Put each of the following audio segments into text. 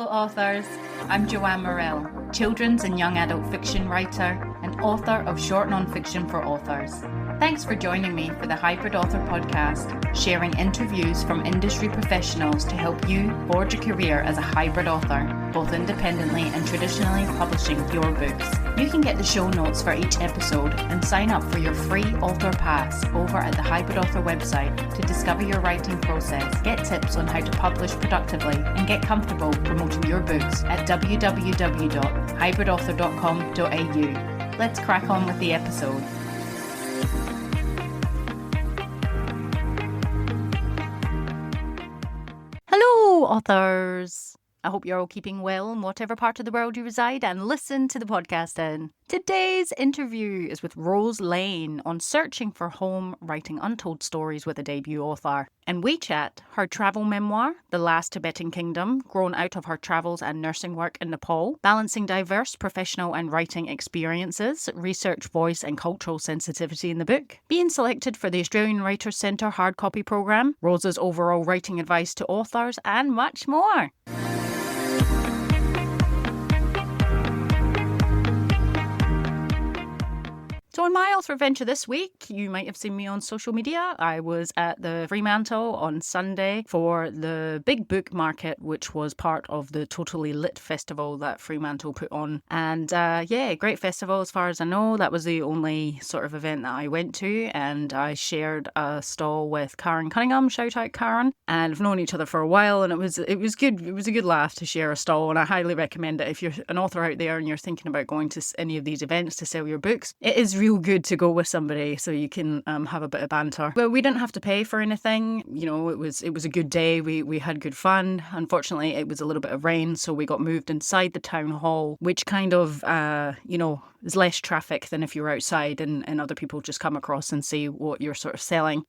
Hello authors, I'm Joanne Morrell, children's and young adult fiction writer and author of short non-fiction for authors. Thanks for joining me for the Hybrid Author podcast, sharing interviews from industry professionals to help you forge a career as a hybrid author, both independently and traditionally publishing your books. You can get the show notes for each episode and sign up for your free author pass over at the Hybrid Author website to discover your writing process, get tips on how to publish productively, and get comfortable promoting your books at www.hybridauthor.com.au. Let's crack on with the episode. Hello, authors! I hope you're all keeping well in whatever part of the world you reside and listen to the podcast in. Today's interview is with Rose Lane on searching for home, writing untold stories with a debut author. And we chat her travel memoir, The Last Tibetan Kingdom, grown out of her travels and nursing work in Nepal, balancing diverse professional and writing experiences, research, voice and cultural sensitivity in the book, being selected for the Australian Writers' Centre Hardcopy Program, Rose's overall writing advice to authors, and much more. So on my author adventure this week, you might have seen me on social media. I was at the Fremantle on Sunday for the big book market, which was part of the Totally Lit festival that Fremantle put on. And great festival as far as I know. That was the only sort of event that I went to. And I shared a stall with Karen Cunningham. Shout out Karen. And we've known each other for a while, and it was good. It was a good laugh to share a stall, and I highly recommend it if you're an author out there and you're thinking about going to any of these events to sell your books. It is real good to go with somebody so you can have a bit of banter. Well, we didn't have to pay for anything. You know, it was a good day. We had good fun. Unfortunately, it was a little bit of rain, so we got moved inside the town hall, which kind of, is less traffic than if you're outside and other people just come across and see what you're sort of selling.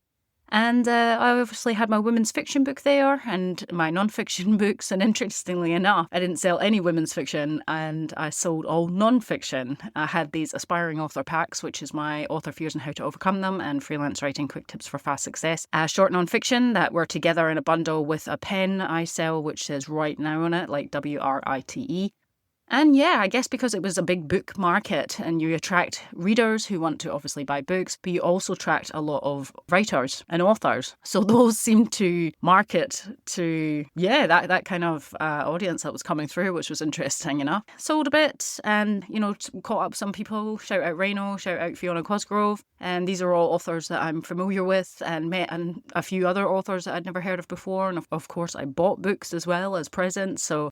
And I obviously had my women's fiction book there and my non-fiction books. And interestingly enough, I didn't sell any women's fiction and I sold all non-fiction. I had these aspiring author packs, which is my author fears and how to overcome them, and freelance writing quick tips for fast success. Short non-fiction that were together in a bundle with a pen I sell, which says Write Now on it, like WRITE. And yeah, I guess because it was a big book market and you attract readers who want to obviously buy books, but you also attract a lot of writers and authors. So those seem to market to, that kind of audience that was coming through, which was interesting enough. Sold a bit and, caught up some people. Shout out Reno, shout out Fiona Cosgrove. And these are all authors that I'm familiar with and met, and a few other authors that I'd never heard of before. And of course, I bought books as well as presents. So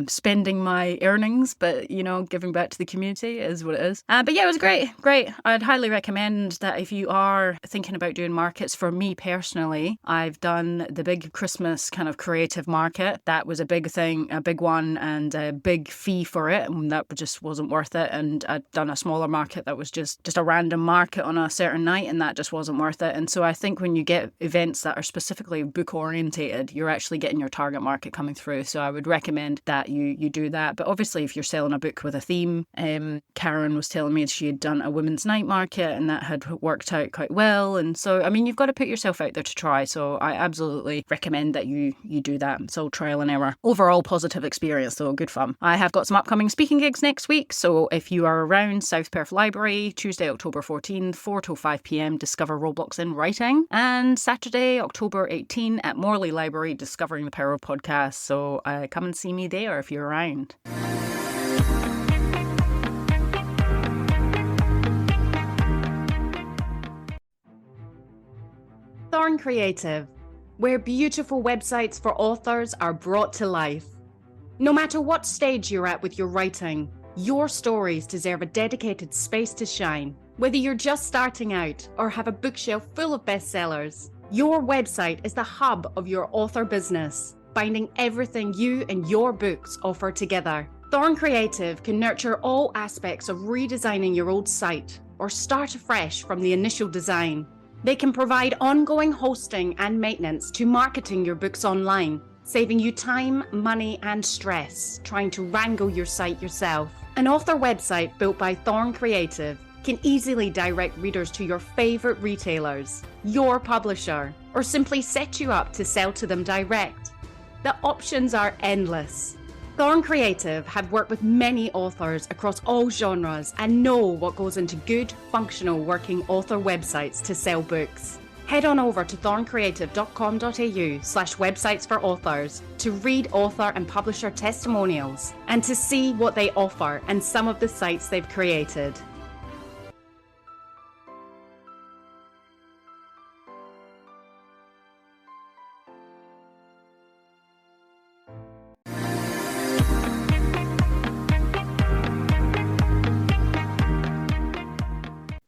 spending my earnings, but giving back to the community is what it is. But yeah, it was great. I'd highly recommend that if you are thinking about doing markets. For me personally, I've done the big Christmas kind of creative market. That was a big thing, a big one, and a big fee for it, and that just wasn't worth it. And I'd done a smaller market that was just a random market on a certain night, and that just wasn't worth it. And so I think when you get events that are specifically book orientated, you're actually getting your target market coming through. So I would recommend that you do that. But obviously, if you're selling a book with a theme, Karen was telling me she had done a women's night market and that had worked out quite well. And so, I mean, you've got to put yourself out there to try. So I absolutely recommend that you do that. So trial and error. Overall positive experience, though, good fun. I have got some upcoming speaking gigs next week. So if you are around South Perth Library, Tuesday, October 14th, 4 till 5 p.m, discover roadblocks in writing. And Saturday, October 18 at Morley Library, discovering the power of podcasts. So come and see me there if you're around. Thorn Creative, where beautiful websites for authors are brought to life. No matter what stage you're at with your writing, your stories deserve a dedicated space to shine. Whether you're just starting out or have a bookshelf full of bestsellers, your website is the hub of your author business, binding everything you and your books offer together. Thorn Creative can nurture all aspects of redesigning your old site or start afresh from the initial design. They can provide ongoing hosting and maintenance to marketing your books online, saving you time, money, and stress trying to wrangle your site yourself. An author website built by Thorn Creative can easily direct readers to your favorite retailers, your publisher, or simply set you up to sell to them direct. The options are endless. Thorn Creative have worked with many authors across all genres and know what goes into good, functional working author websites to sell books. Head on over to thorncreative.com.au/websites for authors to read author and publisher testimonials and to see what they offer and some of the sites they've created.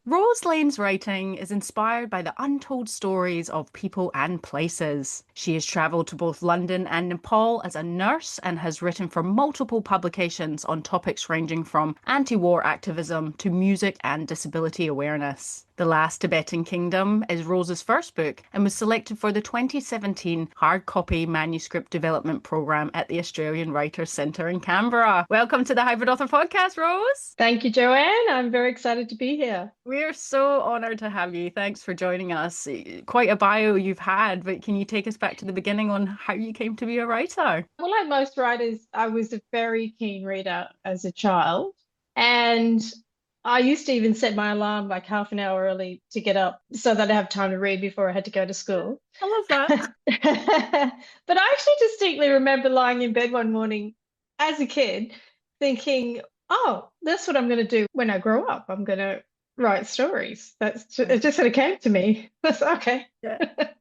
Rose Lane's writing is inspired by the untold stories of people and places. She has travelled to both London and Nepal as a nurse and has written for multiple publications on topics ranging from anti-war activism to music and disability awareness. The Last Tibetan Kingdom is Rose's first book and was selected for the 2017 Hardcopy Manuscript Development Program at the Australian Writers' Centre in Canberra. Welcome to the Hybrid Author Podcast, Rose. Thank you, Joanne. I'm very excited to be here. We're so honoured to have you. Thanks for joining us. Quite a bio you've had, but can you take us back to the beginning on how you came to be a writer? Well, like most writers, I was a very keen reader as a child. And I used to even set my alarm like half an hour early to get up so that I'd have time to read before I had to go to school. I love that. But I actually distinctly remember lying in bed one morning as a kid thinking, oh, that's what I'm going to do when I grow up. I'm going to write stories. It just sort of came to me. That's okay. Yeah,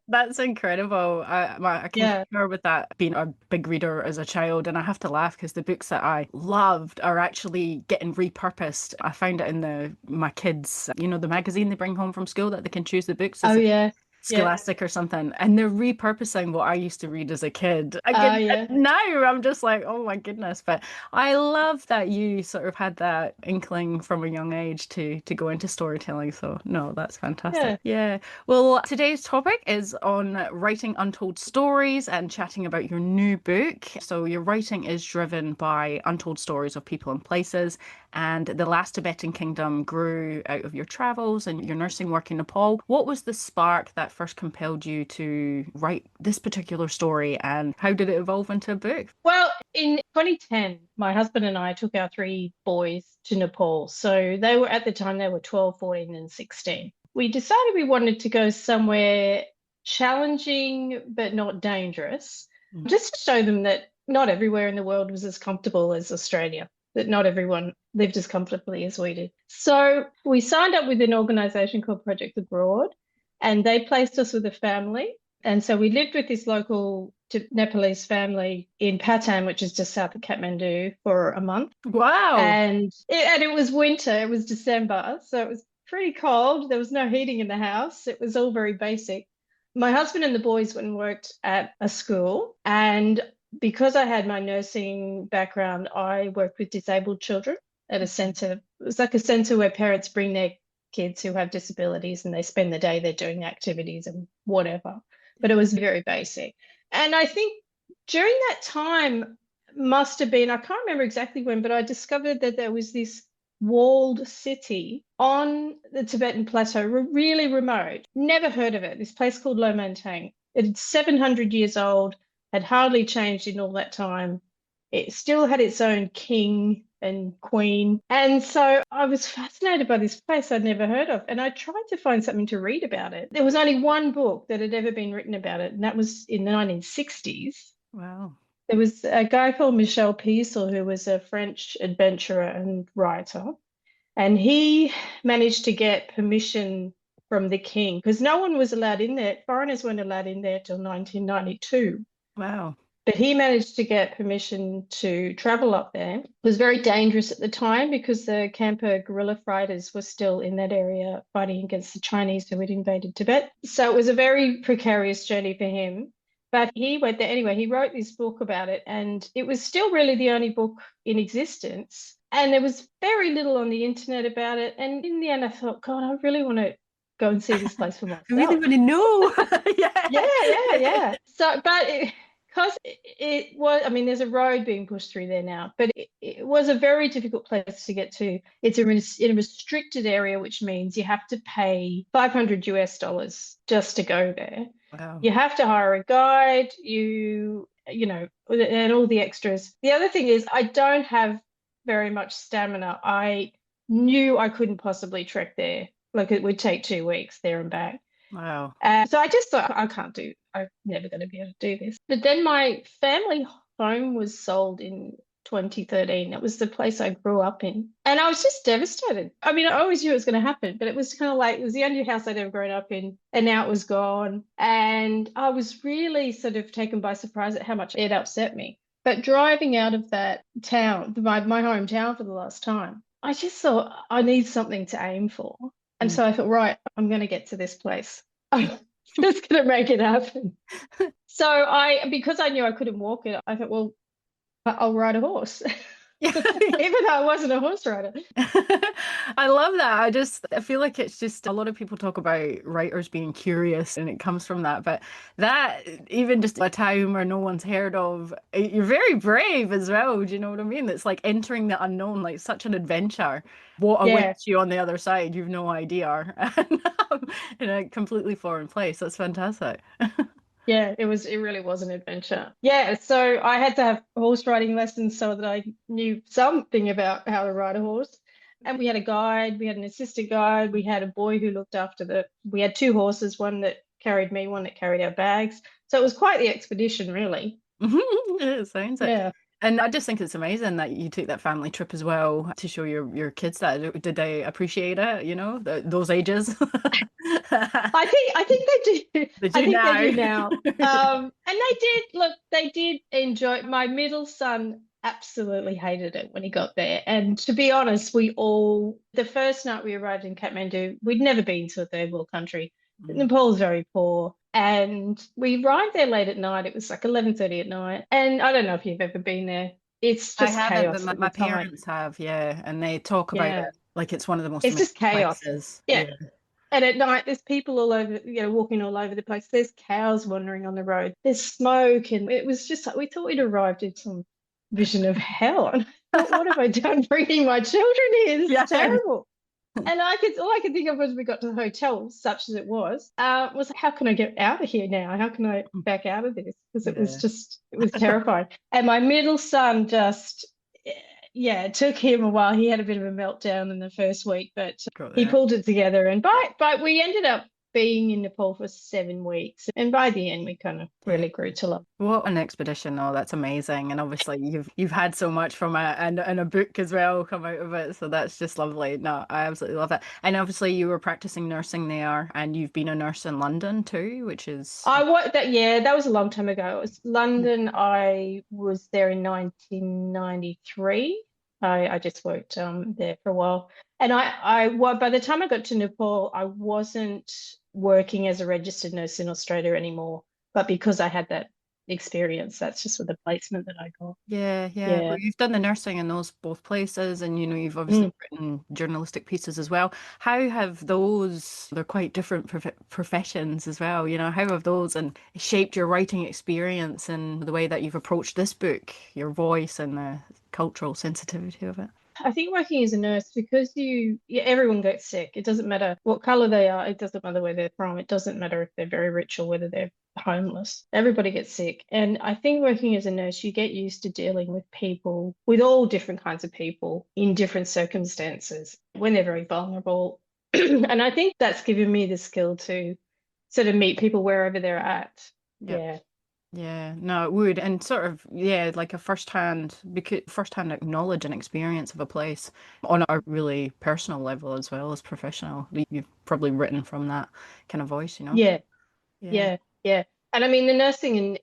that's incredible. I can concur with that, being a big reader as a child, and I have to laugh because the books that I loved are actually getting repurposed. I found it in my kids, the magazine they bring home from school that they can choose the books. Oh, yeah. Scholastic or something, and they're repurposing what I used to read as a kid. Now I'm just like, oh my goodness. But I love that you sort of had that inkling from a young age to go into storytelling. So no, that's fantastic. Yeah. Well, today's topic is on writing untold stories and chatting about your new book. So your writing is driven by untold stories of people and places, and the Last Tibetan Kingdom grew out of your travels and your nursing work in Nepal. What was the spark that first compelled you to write this particular story, and how did it evolve into a book? Well, in 2010, my husband and I took our 3 boys to Nepal. So they were, at the time, they were 12, 14 and 16. We decided we wanted to go somewhere challenging but not dangerous, just to show them that not everywhere in the world was as comfortable as Australia, that not everyone lived as comfortably as we did. So we signed up with an organisation called Project Abroad, and they placed us with a family. And so we lived with this local Nepalese family in Patan, which is just south of Kathmandu, for a month. Wow. And it was winter. It was December. So it was pretty cold. There was no heating in the house. It was all very basic. My husband and the boys went and worked at a school. And because I had my nursing background, I worked with disabled children at a centre. It was like a centre where parents bring their kids who have disabilities and they spend the day there doing activities and whatever. But it was very basic. And I think during that time must have been, I can't remember exactly when, but I discovered that there was this walled city on the Tibetan plateau, really remote. Never heard of it. This place called Lomantang. It's 700 years old, had hardly changed in all that time. It still had its own king and queen. And so I was fascinated by this place I'd never heard of. And I tried to find something to read about it. There was only one book that had ever been written about it, and that was in the 1960s. Wow. There was a guy called Michel Piesel, who was a French adventurer and writer. And he managed to get permission from the king, because no one was allowed in there. Foreigners weren't allowed in there till 1992. Wow. But he managed to get permission to travel up there. It was very dangerous at the time because the Khampa guerrilla fighters were still in that area fighting against the Chinese who had invaded Tibet. So it was a very precarious journey for him. But he went there anyway. He wrote this book about it, and it was still really the only book in existence. And there was very little on the internet about it. And in the end, I thought, God, I really want to go and see this place for myself. I really want to know. Yeah. So, but because it was, I mean, there's a road being pushed through there now, but it was a very difficult place to get to. It's in a restricted area, which means you have to pay $500 US just to go there. Wow. You have to hire a guide. You and all the extras. The other thing is I don't have very much stamina. I knew I couldn't possibly trek there. Like it would take 2 weeks there and back. Wow. So I just thought, I'm never going to be able to do this. But then my family home was sold in 2013. It was the place I grew up in. And I was just devastated. I mean, I always knew it was going to happen, but it was kind of like it was the only house I'd ever grown up in, and now it was gone. And I was really sort of taken by surprise at how much it upset me. But driving out of that town, my hometown for the last time, I just thought I need something to aim for. And so I thought, right, I'm going to get to this place. I'm just going to make it happen. So because I knew I couldn't walk it, I thought, well, I'll ride a horse. Yeah. Even though I wasn't a horse rider. I love that. I feel like it's just a lot of people talk about writers being curious and it comes from that. But that, even just a town where no one's heard of, you're very brave as well. Do you know what I mean? It's like entering the unknown, like such an adventure. What awaits you on the other side, you've no idea. And in a completely foreign place. That's fantastic. Yeah, it really was an adventure. Yeah, so I had to have horse riding lessons so that I knew something about how to ride a horse. And we had a guide, we had an assistant guide, we had a boy who looked after we had 2 horses, one that carried me, one that carried our bags. So it was quite the expedition, really. It sounds it. Yeah. And I just think it's amazing that you took that family trip as well to show your kids that. Did they appreciate it, those ages? I think they do. They do I think now. they do now. And they did enjoy. My middle son absolutely hated it when he got there. And to be honest, the first night we arrived in Kathmandu, we'd never been to a third world country. Nepal's very poor. And we arrived there late at night. It was like 11:30 at night. And I don't know if you've ever been there. It's just chaos. But my parents have, yeah. And they talk about it like it's one of the most It's just chaos. places. Yeah. And at night, there's people all over, walking all over the place. There's cows wandering on the road. There's smoke. And it was just like, we thought we'd arrived in some vision of hell. And I thought, what have I done bringing my children here? This is terrible. And all I could think of was we got to the hotel, such as it was how can I get out of here now? How can I back out of this? Because it was terrifying. And my middle son it took him a while. He had a bit of a meltdown in the first week, but he pulled it together. And but we ended up being in Nepal for 7 weeks. And by the end, we kind of really grew to love it. What an expedition. Oh, that's amazing. And obviously you've had so much from it and a book as well come out of it. So that's just lovely. No, I absolutely love it. And obviously you were practicing nursing there and you've been a nurse in London too, which is... that was a long time ago. It was London. I was there in 1993. I just worked there for a while. And by the time I got to Nepal, I wasn't working as a registered nurse in Australia anymore. But because I had that experience, that's just with the placement that I got. Yeah. Well, you've done the nursing in those both places, and you've obviously written journalistic pieces as well. How have those? They're quite different professions as well. How have those and shaped your writing experience and the way that you've approached this book, your voice and the cultural sensitivity of it? I think working as a nurse, because everyone gets sick. It doesn't matter what color they are. It doesn't matter where they're from. It doesn't matter if they're very rich or whether they're homeless. Everybody gets sick. And I think working as a nurse, you get used to dealing with people, with all different kinds of people in different circumstances when they're very vulnerable. And I think that's given me the skill to sort of meet people wherever they're at. Yep. Yeah, no, it would. And sort of, like a first-hand knowledge and experience of a place on a really personal level as well as professional. You've probably written from that kind of voice, Yeah. And I mean, the nursing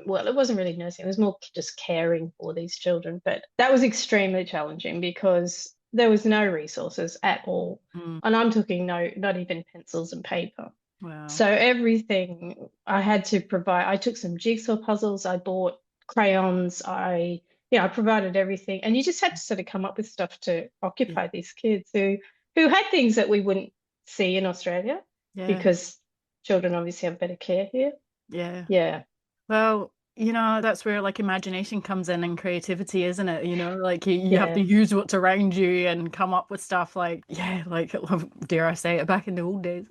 well, it wasn't really nursing. It was more just caring for these children. But that was extremely challenging because there was no resources at all. And I'm talking not even pencils and paper. Wow. So everything I had to provide, I took some jigsaw puzzles, I bought crayons, I provided everything. And you just had to sort of come up with stuff to occupy these kids who had things that we wouldn't see in Australia because children obviously have better care here. Yeah. Well, that's where like imagination comes in and creativity, isn't it? Like you have to use what's around you and come up with stuff like, dare I say it, back in the old days.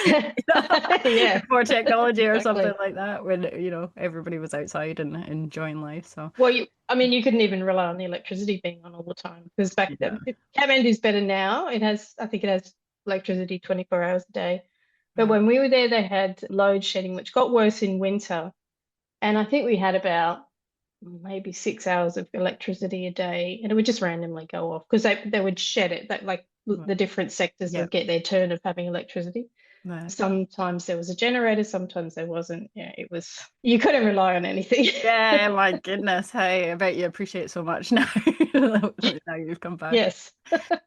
Yeah, before technology or something exactly. like that, when everybody was outside and enjoying life. So Well, I mean, you couldn't even rely on the electricity being on all the time because back yeah, then, Kathmandu's better now. I think it has electricity 24 hours a day. But right. when we were there, they had load shedding, which got worse in winter. And I think we had about maybe 6 hours of electricity a day, and it would just randomly go off because they would shed it. That like Right. the different sectors Yeah, would get their turn of having electricity. right. Sometimes there was a generator, sometimes there wasn't. Yeah, it was, you couldn't rely on anything. Yeah, my goodness. Hey, I bet you appreciate it so much now. Now you've come back. Yes.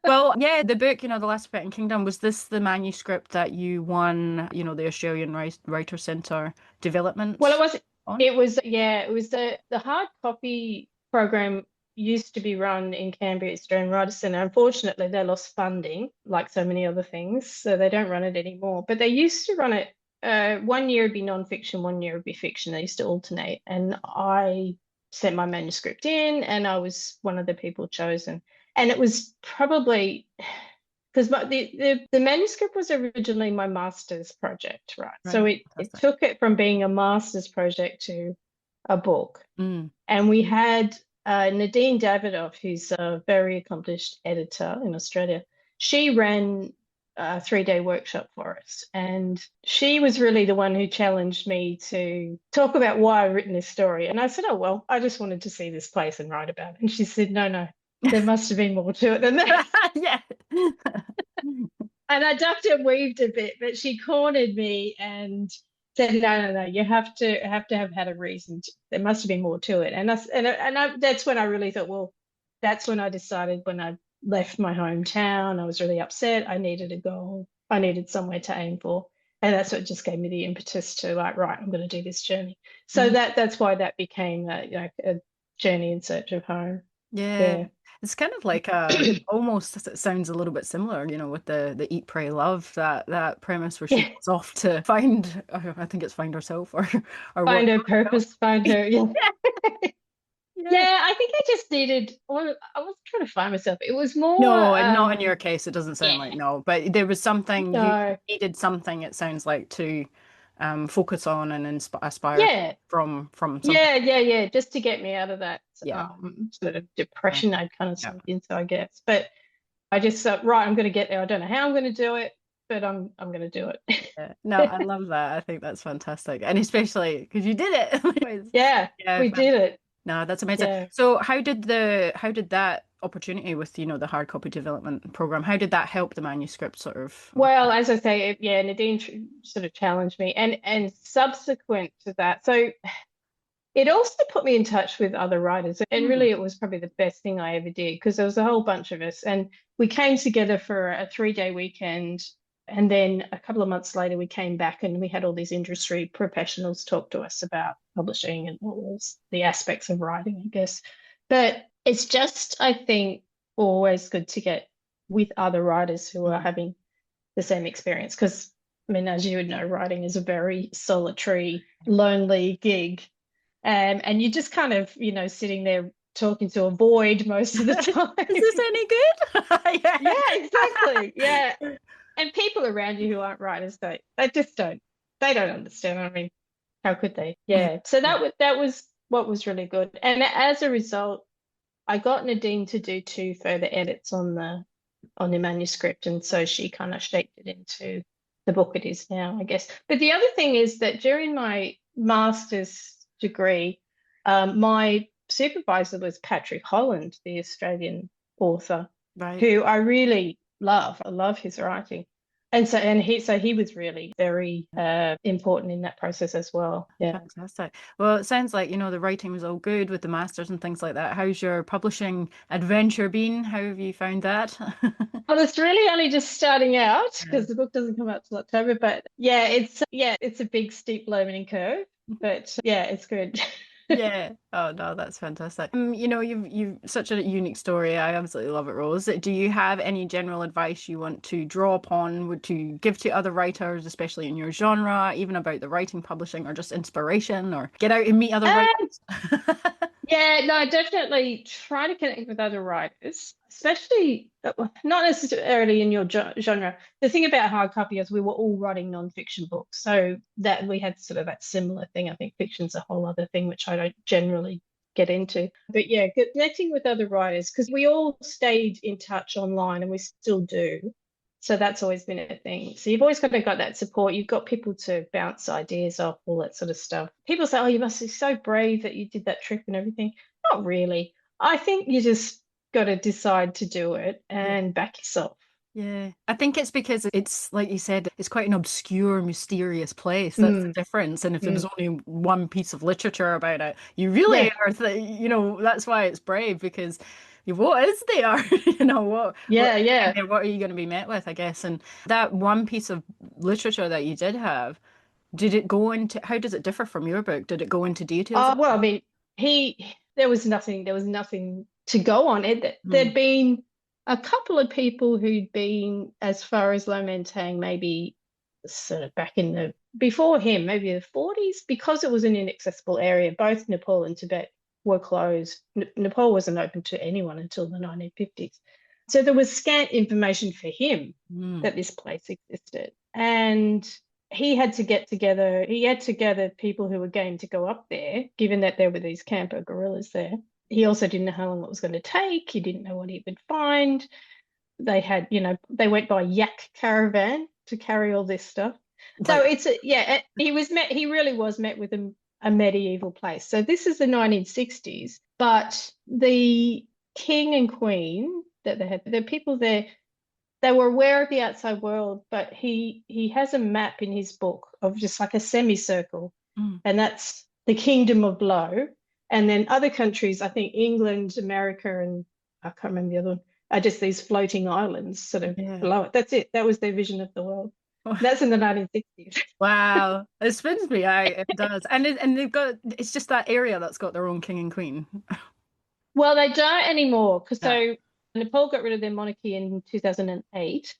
Well, yeah, the book, The Last Tibetan Kingdom, was this the manuscript that you won, the Australian Writer Centre Well, development on? yeah, it was the hard copy program used to be run in Canberra Australian Writers Centre. Unfortunately, they lost funding, like so many other things, so they don't run it anymore. But they used to run it. One year it'd be non-fiction, one year it'd be fiction. They used to alternate, and I sent my manuscript in, and I was one of the people chosen. And it was probably because the manuscript was originally my master's project, right? So Right. it Fantastic. took it from being a master's project to a book. Mm. And we had Nadine Davidoff, who's a very accomplished editor in Australia. She ran a 3-day workshop for us. And she was really the one who challenged me to talk about why I've written this story. And I said, oh, well, I just wanted to see this place and write about it. And she said, no, no, there must have been more to it than that. Yeah. And I ducked and weaved a bit, but she cornered me and said, "No, no, no. You have had a reason. There must have been more to it." That's when I really thought, well, that's when I decided when I left my hometown, I was really upset. I needed a goal. I needed somewhere to aim for, and that's what just gave me the impetus to like, right, I'm going to do this journey. So Mhm. that's why that became a journey in search of home. Yeah. Yeah. It's kind of like almost it sounds a little bit similar, with the Eat, Pray, Love, that premise where she Yeah. goes off to find, I think it's find herself or what. Find her purpose, find her. Yeah. Yeah. Yeah, I think I just needed, well, I wasn't trying to find myself. It was more, No, and not in your case. It doesn't sound yeah, like no, but there was something you no, needed something. It sounds like to focus on and aspire yeah, from something. yeah, just to get me out of that Yeah, sort of yeah, depression I'd kind of yeah. sunk into, I guess. But I just thought, right, I'm going to get there. I don't know how I'm going to do it, but I'm going to do Yeah. No, I it. love that. I think that's fantastic, and especially because you did it. Yeah, Yeah, we did it. no, that's amazing. Yeah. So how did that opportunity with, the hard copy development program, how did that help the manuscript sort of? Well, as I say, yeah, Nadine sort of challenged me, and subsequent to that, so it also put me in touch with other writers. And Hmm. really, it was probably the best thing I ever did because there was a whole bunch of us. And we came together for a 3-day weekend. And then a couple of months later, we came back and we had all these industry professionals talk to us about publishing and all those, the aspects of writing, I guess. But it's just, I think, always good to get with other writers who are Hmm. having the same experience. Because, I mean, as you would know, writing is a very solitary, lonely gig. And you're just kind of, sitting there talking to a void most of the time. Is this any good? Yeah, Yeah. exactly. Yeah. And people around you who aren't writers, they just they don't understand. I mean, how could they? Yeah. Yeah. So Yeah. that was what was really good. And as a result, I got Nadine to do 2 further edits on the manuscript. And so she kind of shaped it into the book it is now, I guess. But the other thing is that during my master's degree, my supervisor was Patrick Holland, the Australian author, Right. who I really love. I love his writing. And he was really very important in that process as well. Yeah. Fantastic. Well, it sounds like, the writing was all good with the masters and things like that. How's your publishing adventure been? How have you found that? Well, it's really only just starting out Yeah. because the book doesn't come out till October. But yeah, it's a big steep learning curve. But yeah, it's good. Yeah. Oh no, that's fantastic. You've such a unique story. I absolutely love it, Rose. Do you have any general advice you want to draw upon, would to give to other writers, especially in your genre, even about the writing, publishing, or just inspiration, or get out and meet other Um, writers? Yeah, no, definitely try to connect with other writers, especially not necessarily in your genre. The thing about hard copy is we were all writing non-fiction books, so that we had sort of that similar thing. I think fiction's a whole other thing which I don't generally get into. But yeah, connecting with other writers because we all stayed in touch online and we still do. So that's always been a thing. So you've always got to got that support. You've got people to bounce ideas off, all that sort of stuff. People say, "Oh, you must be so brave that you did that trip and everything." Not really. I think you just got to decide to do it Yeah. and back yourself. Yeah, I think it's because it's like you said, it's quite an obscure, mysterious place. That's the Mm, difference. And if there was mm. only one piece of literature about it, you really Yeah, are, that's why it's brave because what is there? What, yeah, yeah. what are you going to be met with, I guess? And that one piece of literature that you did have, did it go into, how does it differ from your book? Did it go into details? Well, I mean, there was nothing to go on it. Mm, There'd been a couple of people who'd been as far as Lomantang, maybe sort of back in the before him, maybe the 40s, because it was an inaccessible area. Both Nepal and Tibet were closed. Nepal wasn't open to anyone until the 1950s. So there was scant information for him mm, that this place existed. And he had to gather people who were game to go up there, given that there were these camper gorillas there. He also didn't know how long it was going to take. He didn't know what he would find. They had, they went by yak caravan to carry all this stuff. So like, he really was met with a medieval place. So this is the 1960s, but the king and queen that they had, the people there, they were aware of the outside world, but he has a map in his book of just like a semicircle, mm, and that's the Kingdom of Low. And then other countries, I think England, America, and I can't remember the other one, are just these floating islands sort of yeah. below it. That's it. That was their vision of the world. That's in the 1960s. Wow, it spins me out. It does, and they've got it's just that area that's got their own king and queen. Well, they don't anymore because Yeah, so Nepal got rid of their monarchy in 2008,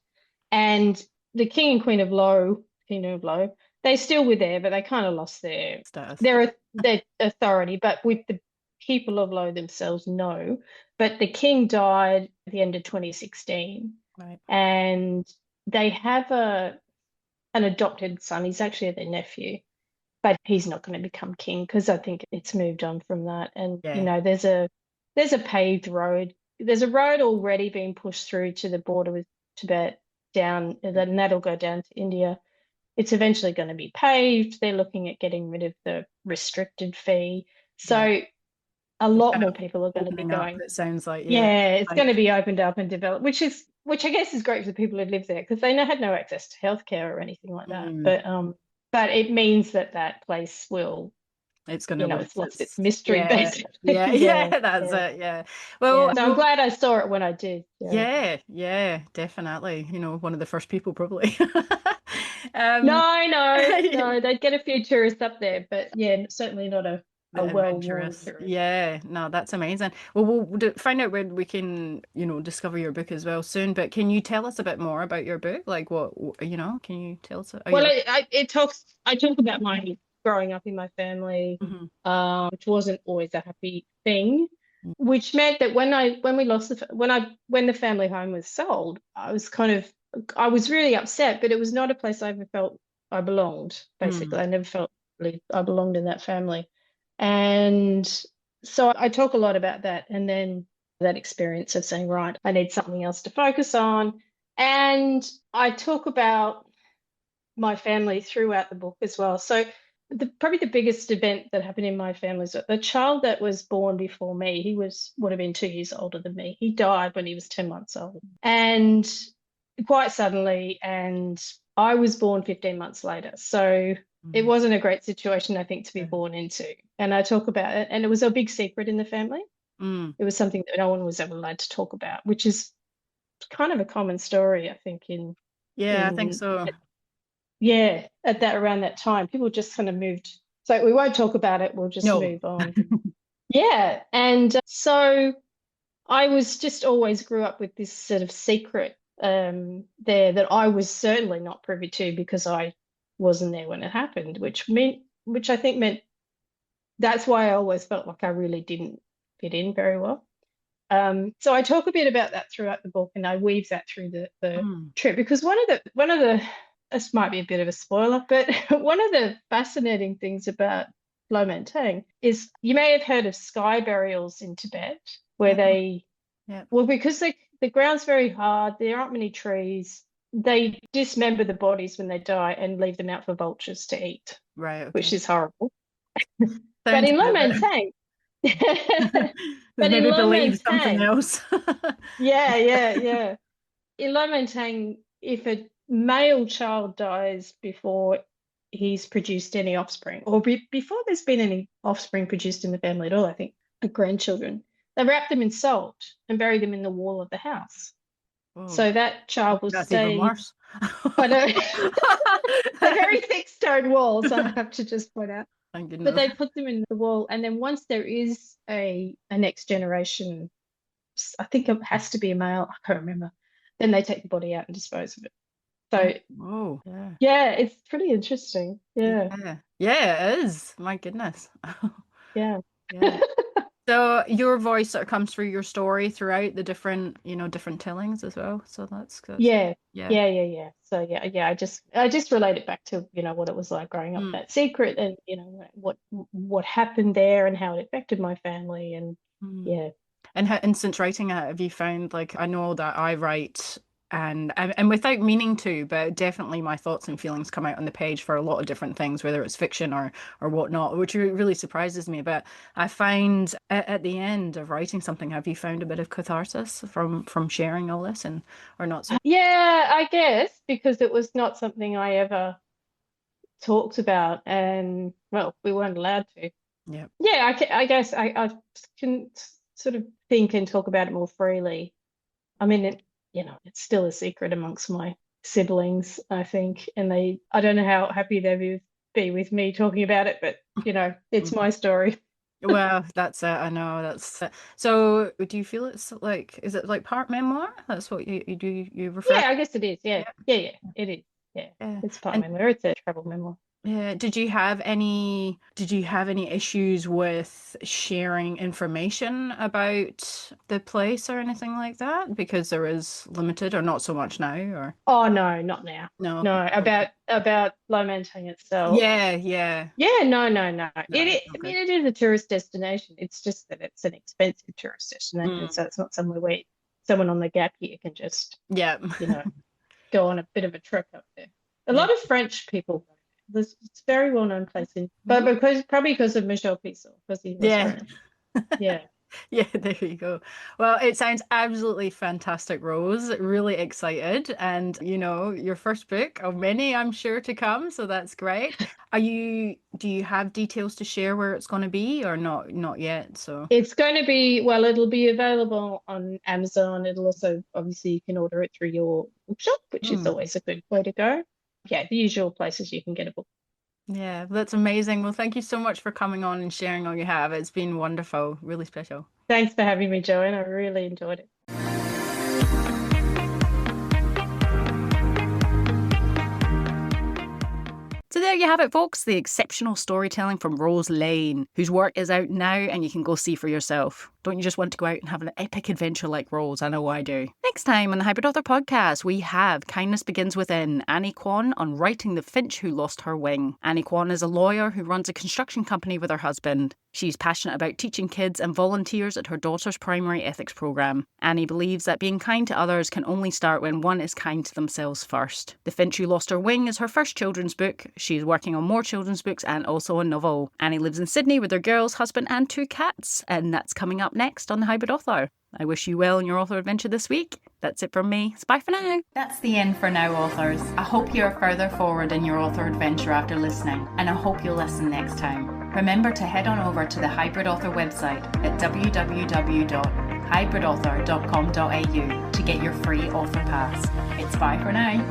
and the King and Queen of Low, Kingdom of Low, they still were there, but they kind of lost status. their authority. But with the people of Low themselves, no. But the king died at the end of 2016, Right. and they have an adopted son. He's actually their nephew, but he's not going to become king because I think it's moved on from that. And Yeah. there's a paved road. There's a road already being pushed through to the border with Tibet down, and that'll go down to India. It's eventually going to be paved. They're looking at getting rid of the restricted fee. Yeah. So a It's lot kind more of people are going to be opening up, going. it sounds like, yeah. Yeah, it's going to Like, be opened up and developed, which I guess is great for the people who live there because they had no access to healthcare or anything like that. mm, But it means that that place will, it's gonna lose it's lost its its mystery, yeah, basically. yeah, Yeah, yeah, that's yeah, it, yeah. yeah. Well, So I'm glad I saw it when I did. Yeah. yeah, yeah, definitely. One of the first people probably. Um, No, no, no. They'd get a few tourists up there, but yeah, certainly not a the well-worn adventurous. tourist. Yeah, no, that's amazing. Well, we'll find out where we can, discover your book as well soon. But can you tell us a bit more about your book? Like can you tell us? Oh, Well, yeah. I talk about my growing up in my family, Mhm. which wasn't always a happy thing, which meant that when we lost when the family home was sold, I was really upset, but it was not a place I ever felt I belonged, basically. Mm. I never felt really I belonged in that family. And so I talk a lot about that and then that experience of saying, right, I need something else to focus on. And I talk about my family throughout the book as well. So probably the biggest event that happened in my family is that the child that was born before me, would have been 2 years older than me. He died when he was 10 months old. And quite suddenly, and I was born 15 months later. So it Mm. wasn't a great situation, I think, to be Yeah. born into. And I talk about it, and it was a big secret in the family. Mm. It was something that no one was ever allowed to talk about, which is kind of a common story, I think, Yeah, I think in so. yeah, at that around that time, people just kind of moved. So we won't talk about it. We'll just No. move on. Yeah, and so I was just always grew up with this sort of secret there that I was certainly not privy to because I wasn't there when it happened, which I think meant that's why I always felt like I really didn't fit in very well. So I talk a bit about that throughout the book, and I weave that through the trip, because one of the this might be a bit of a spoiler, but one of the fascinating things about Lomantang is, you may have heard of sky burials in Tibet, where because the ground's very hard, there aren't many trees, they dismember the bodies when they die and leave them out for vultures to eat, Right. Okay. which is horrible. Sounds But in about it. Lomantang, but in Maybe believe something Lomantang, else. yeah. In Lomantang, if a male child dies before he's produced any offspring, or before there's been any offspring produced in the family at all, I think, grandchildren, they wrap them in salt and bury them in the wall of the house. Oh, So that child will that's even stay. worse. I know. They're very thick stone walls, I have to just point out. Thank goodness. But they put them in the wall, and then once there is a next generation, I think it has to be a male, I can't remember, then they take the body out and dispose of it. So yeah, it's pretty interesting. Yeah, it is. My goodness. Yeah. So your voice sort of comes through your story throughout the different tellings as well. So that's good. Yeah. So I just relate it back to, what it was like growing up in that secret, and what happened there and how it affected my family, and yeah. And since writing it, have you found, like, I know that I write and without meaning to, but definitely my thoughts and feelings come out on the page for a lot of different things, whether it's fiction or whatnot, which really surprises me. But I find at the end of writing something, have you found a bit of catharsis from sharing all this, or not so? Yeah, I guess, because it was not something I ever talked about, and well, we weren't allowed to. Yeah. I guess I can sort of think and talk about it more freely. I mean, it's still a secret amongst my siblings, I think, and I don't know how happy they be with me talking about it, but it's my story. Well, that's it. I know that's it. So do you feel it's like, is it like part memoir? That's what you do, you refer? Yeah, I guess it is. Yeah, it is. Yeah, it's part memoir. It's a travel memoir. Yeah. Did you have any issues with sharing information about the place or anything like that? Because there is limited, or not so much now, or? Oh, no, not now. No. No, about Lomantang itself. Yeah. No. No, I mean, it is a tourist destination. It's just that it's an expensive tourist destination, so it's not somewhere where someone on the gap year can just go on a bit of a trip up there. A lot of French people go. It's a very well-known place, but because of Michel Pissot, because he was French. Yeah. Yeah, there you go. Well, it sounds absolutely fantastic, Rose. Really excited. And, your first book of many, I'm sure, to come. So that's great. Do you have details to share where it's going to be, or not yet? So it's going to be, well, it'll be available on Amazon. It'll also, obviously, you can order it through your bookshop, which is always a good way to go. Yeah, the usual places you can get a book. Yeah, that's amazing. Well, thank you so much for coming on and sharing all you have. It's been wonderful, really special. Thanks for having me, Joanne. I really enjoyed it. So there you have it, folks, the exceptional storytelling from Rose Lane, whose work is out now and you can go see for yourself. Don't you just want to go out and have an epic adventure like Rose? I know I do. Next time on the Hybrid Author Podcast, we have Kindness Begins Within, Annie Kwan on writing The Finch Who Lost Her Wing. Annie Kwan is a lawyer who runs a construction company with her husband. She's passionate about teaching kids and volunteers at her daughter's primary ethics program. Annie believes that being kind to others can only start when one is kind to themselves first. The Finch Who Lost Her Wing is her first children's book. She's working on more children's books and also a novel. Annie lives in Sydney with her girls, husband and 2 cats, and that's coming up next on The Hybrid Author. I wish you well in your author adventure this week. That's it from me. Bye for now. That's the end for now, authors. I hope you're further forward in your author adventure after listening, and I hope you'll listen next time. Remember to head on over to the Hybrid Author website at www.hybridauthor.com.au to get your free author pass. It's bye for now.